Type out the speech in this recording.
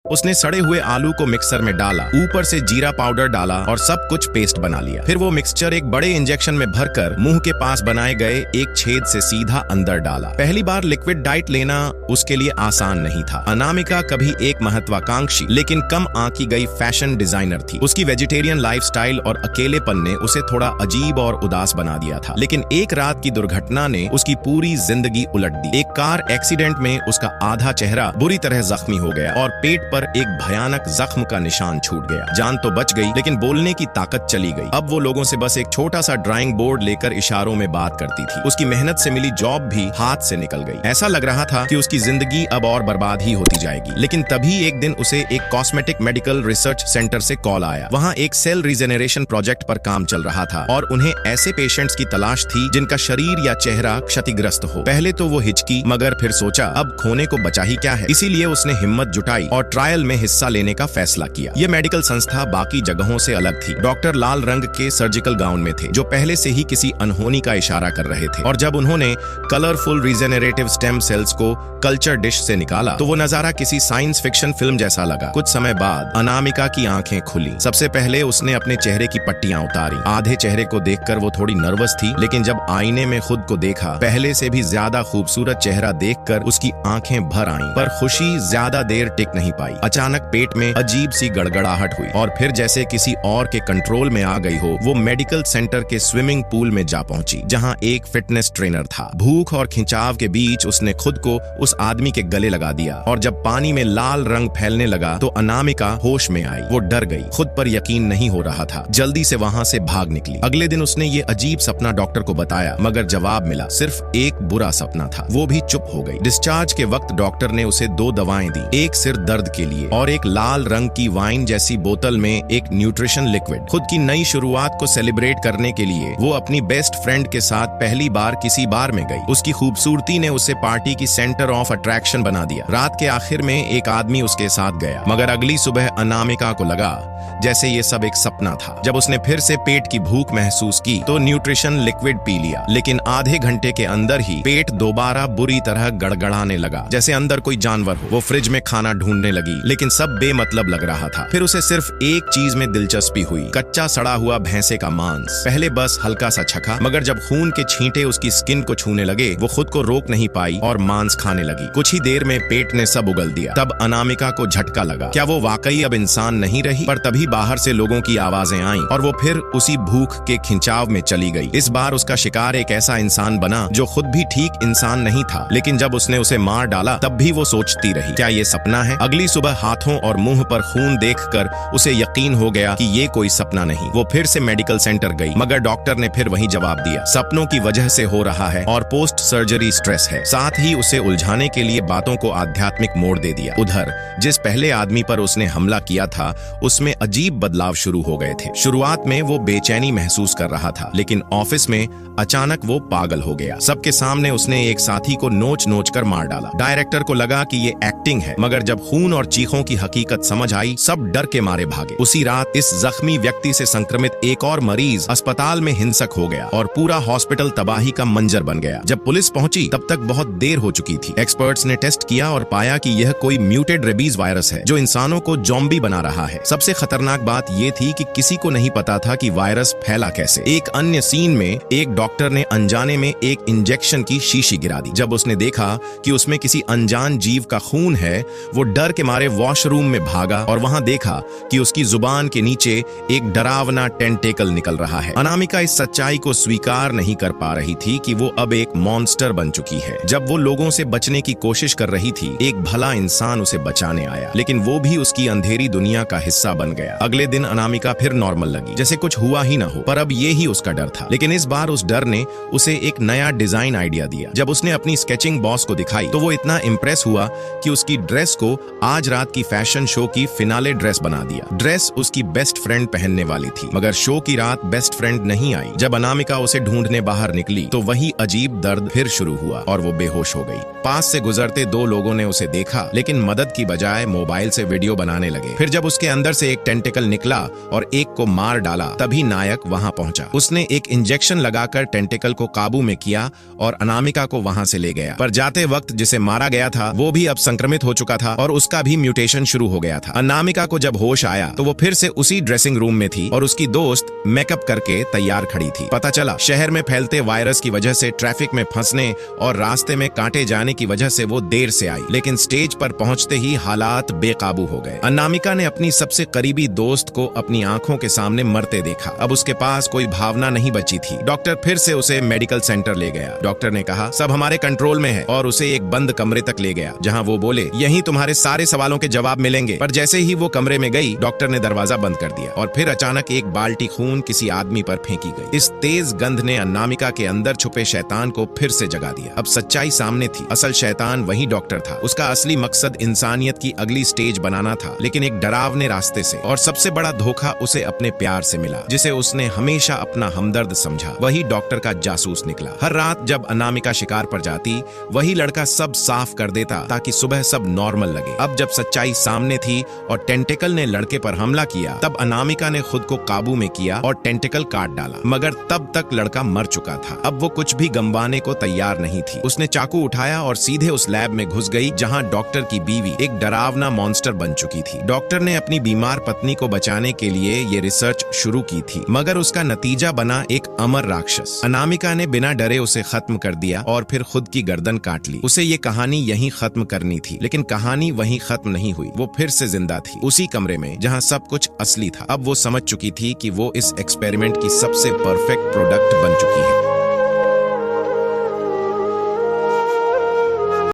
उसने सड़े हुए आलू को मिक्सर में डाला, ऊपर से जीरा पाउडर डाला और सब कुछ पेस्ट बना लिया। फिर वो मिक्सचर एक बड़े इंजेक्शन में भरकर मुंह के पास बनाए गए एक छेद से सीधा अंदर डाला। पहली बार लिक्विड डाइट लेना उसके लिए आसान नहीं था। अनामिका कभी एक महत्वाकांक्षी लेकिन कम आंकी गई फैशन डिजाइनर थी। उसकी वेजिटेरियन लाइफस्टाइल और अकेलेपन ने उसे थोड़ा अजीब और उदास बना दिया था। लेकिन एक रात की दुर्घटना ने उसकी पूरी जिंदगी उलट दी। एक कार एक्सीडेंट में उसका आधा चेहरा बुरी तरह जख्मी हो गया और पेट पर एक भयानक जख्म का निशान छूट गया। जान तो बच गई लेकिन बोलने की ताकत चली गई। अब वो लोगों से बस एक छोटा सा ड्राइंग बोर्ड लेकर इशारों में बात करती थी। उसकी मेहनत से मिली जॉब भी हाथ से निकल गई। ऐसा लग रहा था कि उसकी जिंदगी अब और बर्बाद ही होती जाएगी। लेकिन तभी एक दिन उसे एक कॉस्मेटिक मेडिकल रिसर्च सेंटर से कॉल आया। वहाँ एक सेल रिजेनरेशन प्रोजेक्ट पर काम चल रहा था और उन्हें ऐसे पेशेंट्स की तलाश थी जिनका शरीर या चेहरा क्षतिग्रस्त हो। पहले तो वो हिचकी, मगर फिर सोचा अब खोने को बचा ही क्या है। इसीलिए उसने हिम्मत जुटाई और ट्रायल में हिस्सा लेने का फैसला किया। यह मेडिकल संस्था बाकी जगहों से अलग थी। डॉक्टर लाल रंग के सर्जिकल गाउन में थे जो पहले से ही किसी अनहोनी का इशारा कर रहे थे। और जब उन्होंने कलरफुल रिजेनरेटिव स्टेम सेल्स को कल्चर डिश से निकाला तो वो नजारा किसी साइंस फिक्शन फिल्म जैसा लगा। कुछ समय बाद अनामिका की आंखें खुली। सबसे पहले उसने अपने चेहरे की पट्टियां उतारी। आधे चेहरे को देखकर वो थोड़ी नर्वस थी, लेकिन जब आईने में खुद को देखा, पहले से भी ज्यादा खूबसूरत चेहरा देखकर उसकी आंखें भर आईं। पर खुशी ज्यादा देर टिक नहीं पाई। अचानक पेट में अजीब सी गड़गड़ाहट हुई और फिर जैसे किसी और के कंट्रोल में आ गई हो, वो मेडिकल सेंटर के स्विमिंग पूल में जा पहुंची जहां एक फिटनेस ट्रेनर था। भूख और खिंचाव के बीच उसने खुद को उस आदमी के गले लगा दिया और जब पानी में लाल रंग फैलने लगा तो अनामिका होश में आई। वो डर गई, खुद पर यकीन नहीं हो रहा था। जल्दी से वहां से भाग निकली। अगले दिन उसने ये अजीब सपना डॉक्टर को बताया, मगर जवाब मिला सिर्फ एक बुरा सपना था। वो भी चुप हो गई। डिस्चार्ज के वक्त डॉक्टर ने उसे 2 दवाएं दी, एक सिर दर्द के लिए और एक लाल रंग की वाइन जैसी बोतल में एक न्यूट्रिशन लिक्विड। खुद की नई शुरुआत को सेलिब्रेट करने के लिए वो अपनी बेस्ट फ्रेंड के साथ पहली बार किसी बार में गई। उसकी खूबसूरती ने उसे पार्टी की सेंटर ऑफ अट्रैक्शन बना दिया। रात के आखिर में एक आदमी उसके साथ गया, मगर अगली सुबह अनामिका को लगा जैसे ये सब एक सपना था। जब उसने फिर से पेट की भूख महसूस की तो न्यूट्रिशन लिक्विड पी लिया, लेकिन आधे घंटे के अंदर ही पेट दोबारा बुरी तरह गड़गड़ाने लगा, जैसे अंदर कोई जानवर हो। वो फ्रिज में खाना ढूंढने लगी, लेकिन सब बेमतलब लग रहा था। फिर उसे सिर्फ एक चीज में दिलचस्पी हुई, कच्चा सड़ा हुआ भैंसे का मांस। पहले बस हल्का सा चखा, मगर जब खून के छींटे उसकी स्किन को छूने लगे, वो खुद को रोक नहीं पाई और मांस खाने लगी। कुछ ही देर में पेट ने सब उगल दिया। तब अनामिका को झटका लगा, क्या वो वाकई अब इंसान नहीं रही? पर तभी बाहर से लोगों की आवाजें आईं और वो फिर उसी भूख के खिंचाव में चली गई। इस बार उसका शिकार एक ऐसा इंसान बना जो खुद भी ठीक इंसान नहीं था। लेकिन जब उसने उसे मार डाला तब भी वो सोचती रही, क्या ये सपना है? अगली सुबह हाथों और मुंह पर खून देखकर उसे यकीन हो गया कि ये कोई सपना नहीं। वो फिर से मेडिकल सेंटर गई, मगर डॉक्टर ने फिर वही जवाब दिया, सपनों की वजह से हो रहा है और पोस्ट सर्जरी स्ट्रेस है। साथ ही उसे उलझाने के लिए बातों को आध्यात्मिक मोड़ दे दिया। उधर जिस पहले आदमी पर उसने हमला किया था उसमें अजीब बदलाव शुरू हो गए थे। शुरुआत में वो बेचैनी महसूस कर रहा था, लेकिन ऑफिस में अचानक वो पागल हो गया। सबके सामने उसने एक साथी को नोच नोच कर मार डाला। डायरेक्टर को लगा कि ये एक्टिंग है, मगर जब खून और चीखों की हकीकत समझ आई, सब डर के मारे भागे। उसी रात इस जख्मी व्यक्ति से संक्रमित एक और मरीज अस्पताल में हिंसक हो गया और पूरा हॉस्पिटल तबाही का मंजर बन गया। जब पुलिस पहुंची तब तक बहुत देर हो चुकी थी। एक्सपर्ट्स ने टेस्ट किया और पाया कि यह कोई म्यूटेड रेबीज वायरस है जो इंसानों को जॉम्बी बना रहा है। सबसे खतरनाक बात यह थी कि किसी को नहीं पता था कि वायरस फैला कैसे। एक अन्य सीन में एक डॉक्टर ने अनजाने में एक इंजेक्शन की शीशी गिरा दी। जब उसने देखा कि उसमें किसी अनजान जीव का खून है, वो डर के मारे वॉशरूम में भागा और वहां देखा कि उसकी जुबान के नीचे एक डरावना टेंटेकल निकल रहा है। अनामिका इस सच्चाई को स्वीकार नहीं कर पा रही थी कि वो अब एक मॉन्स्टर बन चुकी है। जब वो लोगों से बचने की कोशिश कर रही थी, एक भला इंसान उसे बचाने आया, लेकिन वो भी उसकी अंधेरी दुनिया का हिस्सा बन गया। अगले दिन अनामिका फिर नॉर्मल लगी, जैसे कुछ हुआ ही ना हो। पर अब ये ही उसका डर था। लेकिन इस बार उस डर ने उसे एक नया डिजाइन आइडिया दिया। जब उसने अपनी स्केचिंग बॉस को दिखाई तो वो इतना इम्प्रेस हुआ कि उसकी ड्रेस को आज रात की फैशन शो की फिनाले ड्रेस बना दिया। ड्रेस उसकी बेस्ट फ्रेंड पहनने वाली थी, मगर शो की रात बेस्ट फ्रेंड नहीं आई। जब अनामिका उसे ढूंढने बाहर निकली तो वही अजीब दर्द फिर शुरू हुआ और वो बेहोश हो गई। पास से गुजरते 2 लोगों ने उसे देखा, लेकिन मदद की बजाय मोबाइल से वीडियो बनाने लगे। फिर जब उसके अंदर से एक टेंटिकल निकला और एक को मार डाला, तभी नायक वहां पहुंचा। उसने एक इंजेक्शन लगाकर टेंटिकल को काबू में किया और अनामिका को वहां से ले गया। पर जाते वक्त जिसे मारा गया था वो भी अब संक्रमित हो चुका था और उसका भी तभी म्यूटेशन शुरू हो गया था। अनामिका को जब होश आया तो वो फिर से उसी ड्रेसिंग रूम में थी और उसकी दोस्त मेकअप करके तैयार खड़ी थी। पता चला शहर में फैलते वायरस की वजह से ट्रैफिक में फंसने और रास्ते में कांटे जाने की वजह से वो देर से आई, लेकिन स्टेज पर पहुंचते ही हालात बेकाबू हो गए। अनामिका ने अपनी सबसे करीबी दोस्त को अपनी आंखों के सामने मरते देखा। अब उसके पास कोई भावना नहीं बची थी। डॉक्टर फिर से उसे मेडिकल सेंटर ले गया। डॉक्टर ने कहा सब हमारे कंट्रोल में है और उसे एक बंद कमरे तक ले गया जहां वो बोले यहीं तुम्हारे सारे सवालों के जवाब मिलेंगे। पर जैसे ही वो कमरे में गई डॉक्टर ने दरवाजा बंद कर दिया और फिर अचानक एक बाल्टी खून किसी आदमी पर फेंकी गई। इस तेज गंध ने अनामिका के अंदर छुपे शैतान को फिर से जगा दिया। अब सच्चाई सामने थी। असल शैतान वही डॉक्टर था। उसका असली मकसद इंसानियत की अगली स्टेज बनाना था, लेकिन एक डरावने रास्ते से। और सबसे बड़ा धोखा उसे अपने प्यार से मिला, जिसे उसने हमेशा अपना हमदर्द समझा। वही डॉक्टर का जासूस निकला। हर रात जब अनामिका शिकार पर जाती वही लड़का सब साफ कर देता ताकि सुबह सब नॉर्मल लगे। अब जब सच्चाई सामने थी और टेंटिकल ने लड़के पर हमला किया तब अनामिका ने खुद को काबू में किया और टेंटिकल काट डाला, मगर तब तक लड़का मर चुका था। अब वो कुछ भी गंवाने को तैयार नहीं थी। उसने चाकू उठाया और सीधे उस लैब में घुस गई जहां डॉक्टर की बीवी एक डरावना मॉन्स्टर बन चुकी थी। डॉक्टर ने अपनी बीमार पत्नी को बचाने के लिए ये रिसर्च शुरू की थी, मगर उसका नतीजा बना एक अमर राक्षस। अनामिका ने बिना डरे उसे खत्म कर दिया और फिर खुद की गर्दन काट ली। उसे ये कहानी यहीं खत्म करनी थी, लेकिन कहानी वहीं खत्म नहीं हुई। वो फिर से जिंदा थी, उसी कमरे में जहां सब कुछ असली था। अब वो समझ चुकी थी कि वो इस एक्सपेरिमेंट की सबसे परफेक्ट प्रोडक्ट बन चुकी है।